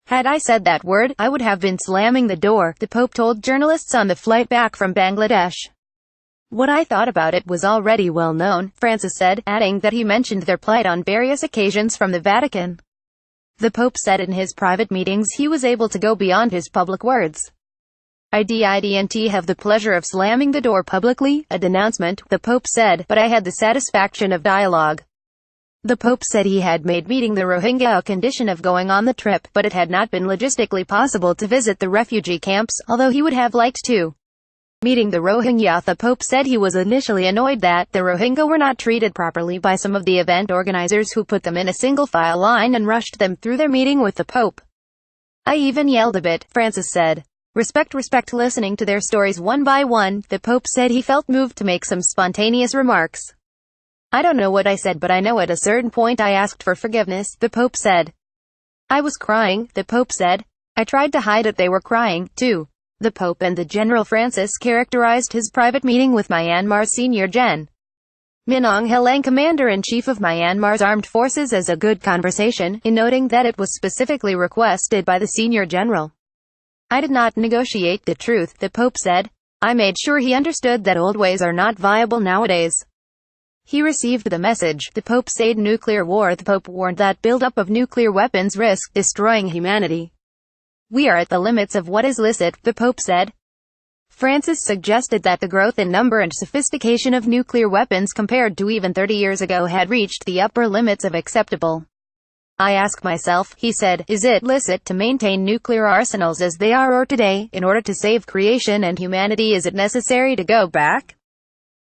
Had I said that word, I would have been slamming the door, the Pope told journalists on the flight back from Bangladesh. What I thought about it was already well known, Francis said, adding that he mentioned their plight on various occasions from the Vatican. The Pope said in his private meetings he was able to go beyond his public words. I didn't have the pleasure of slamming the door publicly, a denouncement, the Pope said, but I had the satisfaction of dialogue. The Pope said he had made meeting the Rohingya a condition of going on the trip, but it had not been logistically possible to visit the refugee camps, although he would have liked to. Meeting the Rohingya, the Pope said he was initially annoyed that the Rohingya were not treated properly by some of the event organizers who put them in a single-file line and rushed them through their meeting with the Pope. I even yelled a bit, Francis said. Respect. Listening to their stories one by one, the Pope said he felt moved to make some spontaneous remarks. I don't know what I said, but I know at a certain point I asked for forgiveness, the Pope said. I was crying, the Pope said. I tried to hide it. They were crying, too. The Pope and the General Francis characterized his private meeting with Myanmar's senior Gen. Min Aung Hlaing, Commander-in-Chief of Myanmar's armed forces, as a good conversation, in noting that it was specifically requested by the senior general. I did not negotiate the truth, the Pope said. I made sure he understood that old ways are not viable nowadays. He received the message, the Pope said. Nuclear war. The Pope warned that buildup of nuclear weapons risks destroying humanity. We are at the limits of what is licit, the Pope said. Francis suggested that the growth in number and sophistication of nuclear weapons compared to even 30 years ago had reached the upper limits of acceptable. I ask myself, he said, is it licit to maintain nuclear arsenals as they are or today, in order to save creation and humanity? Is it necessary to go back?